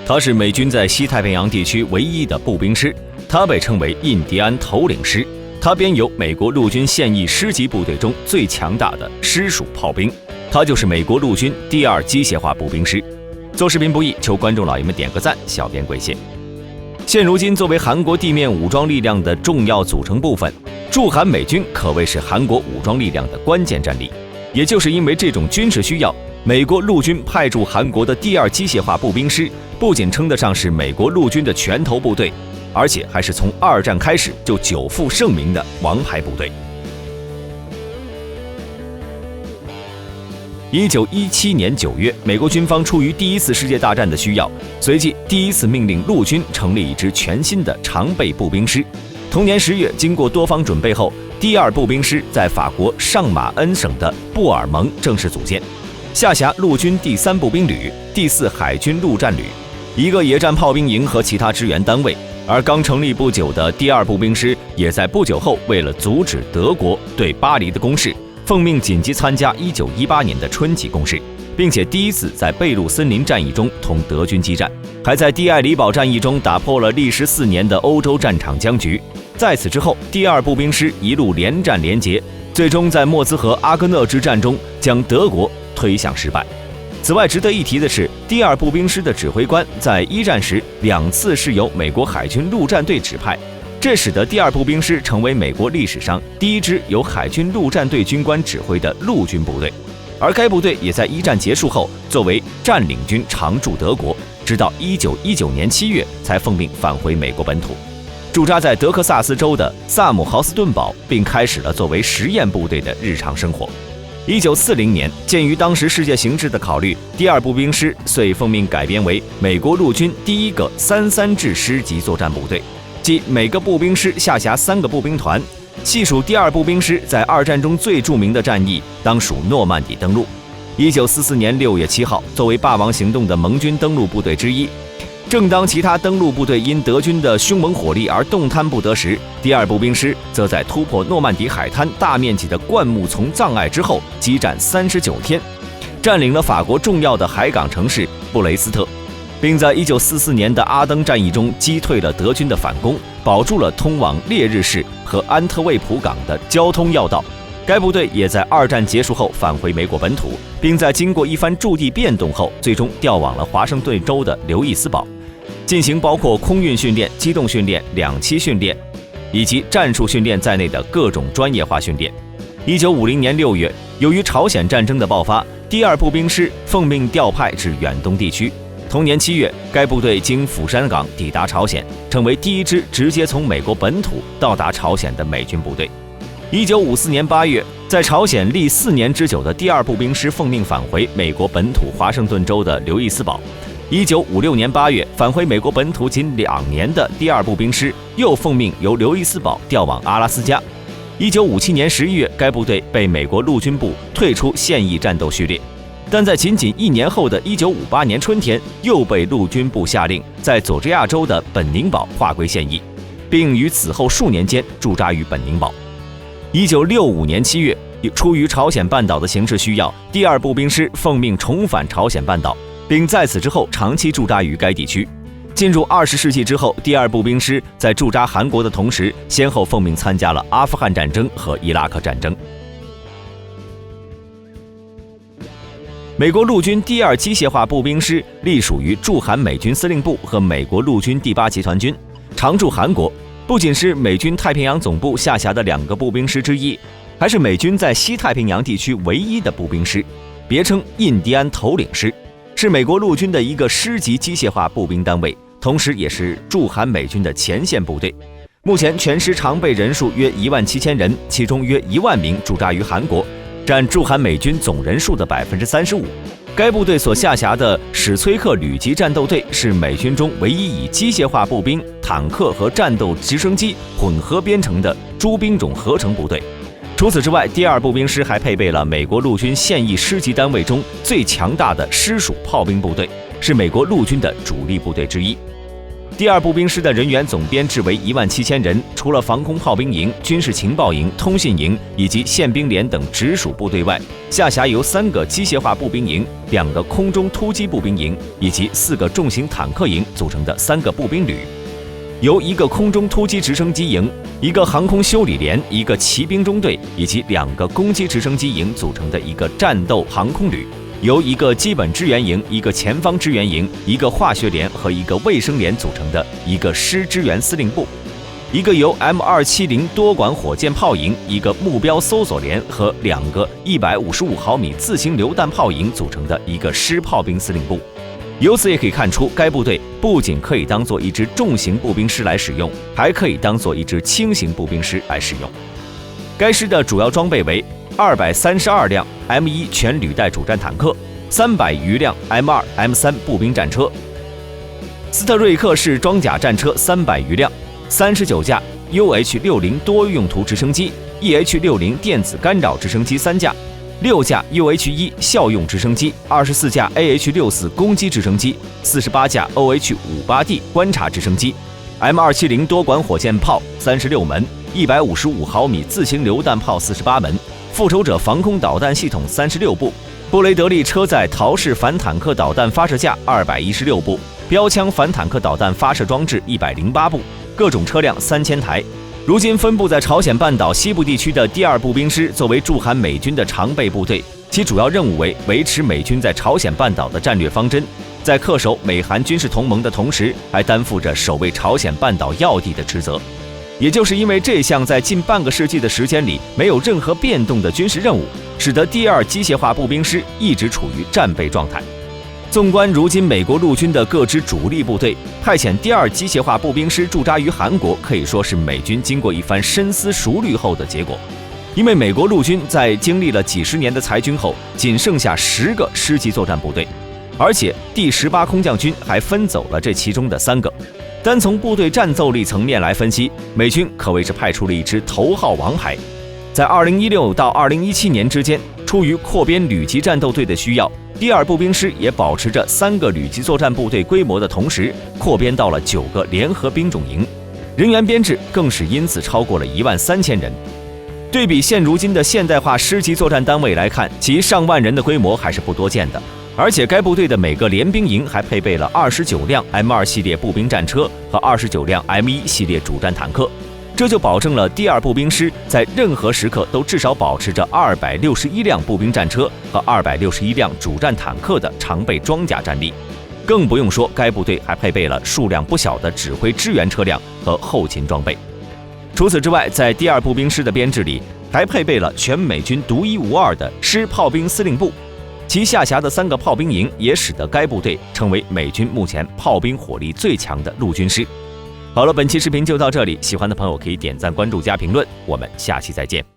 它是美军在西太平洋地区唯一的步兵师，它被称为印第安头领师。它编有美国陆军现役师级部队中最强大的师属炮兵，它就是美国陆军第2机械化步兵师。做视频不易，求观众老爷们点个赞，小编跪谢。现如今，作为韩国地面武装力量的重要组成部分，驻韩美军可谓是韩国武装力量的关键战力。也就是因为这种军事需要，美国陆军派驻韩国的第2机械化步兵师，不仅称得上是美国陆军的拳头部队，而且还是从2战开始就久负盛名的王牌部队。1917年9月，美国军方出于第1次世界大战的需要，随即第1次命令陆军成立一支全新的常备步兵师。同年10月，经过多方准备后，第2步兵师在法国上马恩省的布尔蒙正式组建，下辖陆军第3步兵旅、第4海军陆战旅、1个野战炮兵营和其他支援单位。而刚成立不久的第2步兵师，也在不久后为了阻止德国对巴黎的攻势，奉命紧急参加1918年的春季攻势，并且第1次在贝鲁森林战役中同德军激战，还在蒂艾里堡战役中打破了历时4年的欧洲战场僵局。在此之后，第2步兵师一路连战连捷，最终在莫兹河阿戈讷之战中将德国推向失败。此外，值得一提的是，第2步兵师的指挥官在1战时2次是由美国海军陆战队指派，这使得第2步兵师成为美国历史上第1支由海军陆战队军官指挥的陆军部队。而该部队也在1战结束后作为占领军常驻德国，直到1919年7月才奉命返回美国本土，驻扎在德克萨斯州的萨姆豪斯顿堡，并开始了作为实验部队的日常生活。1940年，鉴于当时世界形势的考虑，第2步兵师遂奉命改编为美国陆军第1个33制师级作战部队，即每个步兵师下辖3个步兵团。细数第2步兵师在2战中最著名的战役，当属诺曼底登陆。1944年6月7号，作为霸王行动的盟军登陆部队之一，正当其他登陆部队因德军的凶猛火力而动弹不得时，第2步兵师则在突破诺曼底海滩大面积的灌木丛障碍之后，激战39天，占领了法国重要的海港城市布雷斯特，并在1944年的阿登战役中击退了德军的反攻，保住了通往烈日市和安特卫普港的交通要道。该部队也在2战结束后返回美国本土，并在经过一番驻地变动后，最终调往了华盛顿州的刘易斯堡，进行包括空运训练、机动训练、2栖训练以及战术训练在内的各种专业化训练。1950年6月，由于朝鲜战争的爆发，第2步兵师奉命调派至远东地区。同年7月，该部队经釜山港抵达朝鲜，成为第1支直接从美国本土到达朝鲜的美军部队。1954年8月，在朝鲜历4年之久的第2步兵师奉命返回美国本土华盛顿州的刘易斯堡。1956年8月，返回美国本土仅2年的第2步兵师又奉命由刘易斯堡调往阿拉斯加。1957年11月，该部队被美国陆军部退出现役战斗序列，但在仅仅1年后的1958年春天，又被陆军部下令在佐治亚州的本宁堡划归现役，并于此后数年间驻扎于本宁堡。1965年7月，出于朝鲜半岛的形势需要，第2步兵师奉命重返朝鲜半岛，并在此之后长期驻扎于该地区。进入20世纪之后，第2步兵师在驻扎韩国的同时，先后奉命参加了阿富汗战争和伊拉克战争。美国陆军第2机械化步兵师隶属于驻韩美军司令部和美国陆军第8集团军，常驻韩国，不仅是美军太平洋总部下辖的2个步兵师之一，还是美军在西太平洋地区唯一的步兵师，别称印第安头领师，是美国陆军的一个师级机械化步兵单位，同时也是驻韩美军的前线部队。目前全师常备人数约17000人，其中约1万名驻扎于韩国，占驻韩美军总人数的35%。该部队所下辖的史崔克旅级战斗队是美军中唯一以机械化步兵、坦克和战斗直升机混合编成的诸兵种合成部队。除此之外，第2步兵师还配备了美国陆军现役师级单位中最强大的师属炮兵部队，是美国陆军的主力部队之一。第2步兵师的人员总编制为17000人，除了防空炮兵营、军事情报营、通信营以及宪兵连等直属部队外，下辖由3个机械化步兵营、2个空中突击步兵营以及4个重型坦克营组成的3个步兵旅，由1个空中突击直升机营、1个航空修理连、1个骑兵中队以及2个攻击直升机营组成的1个战斗航空旅。由1个基本支援营、1个前方支援营、1个化学连和1个卫生连组成的1个师支援司令部，1个由 M270 多管火箭炮营、1个目标搜索连和2个155毫米自行榴弹炮营组成的1个师炮兵司令部。由此也可以看出，该部队不仅可以当做一支重型步兵师来使用，还可以当做一支轻型步兵师来使用。该师的主要装备为232辆 M1 全履带主战坦克，300余辆 M2、M3 步兵战车，斯特瑞克式装甲战车300余辆，39架 UH-60 多用途直升机、EH-60 电子干扰直升机3架，6架 UH-1 校用直升机，24架 AH-64 攻击直升机，48架 OH-58D 观察直升机，M270 多管火箭炮36门，155毫米自行榴弹炮48门，复仇者防空导弹系统36部，布雷德利车载陶式反坦克导弹发射架216部，标枪反坦克导弹发射装置108部，各种车辆3000台。如今分布在朝鲜半岛西部地区的第2步兵师，作为驻韩美军的常备部队，其主要任务为维持美军在朝鲜半岛的战略方针，在恪守美韩军事同盟的同时，还担负着守卫朝鲜半岛要地的职责。也就是因为这项在近半个世纪的时间里没有任何变动的军事任务，使得第2机械化步兵师一直处于战备状态。纵观如今美国陆军的各支主力部队，派遣第2机械化步兵师驻扎于韩国，可以说是美军经过一番深思熟虑后的结果。因为美国陆军在经历了几十年的裁军后，仅剩下10个师级作战部队，而且第18空降军还分走了这其中的3个。单从部队战斗力层面来分析，美军可谓是派出了一支头号王牌。在2016到2017年之间，出于扩编旅级战斗队的需要，第2步兵师也保持着3个旅级作战部队规模的同时，扩编到了9个联合兵种营，人员编制更是因此超过了13000人。对比现如今的现代化师级作战单位来看，其上万人的规模还是不多见的。而且该部队的每个联兵营还配备了29辆 M2 系列步兵战车和29辆 M1 系列主战坦克，这就保证了第2步兵师在任何时刻都至少保持着261辆步兵战车和261辆主战坦克的常备装甲战力。更不用说该部队还配备了数量不小的指挥支援车辆和后勤装备。除此之外，在第2步兵师的编制里还配备了全美军独一无二的师炮兵司令部，其下辖的3个炮兵营也使得该部队成为美军目前炮兵火力最强的陆军师。好了，本期视频就到这里，喜欢的朋友可以点赞、关注、加评论，我们下期再见。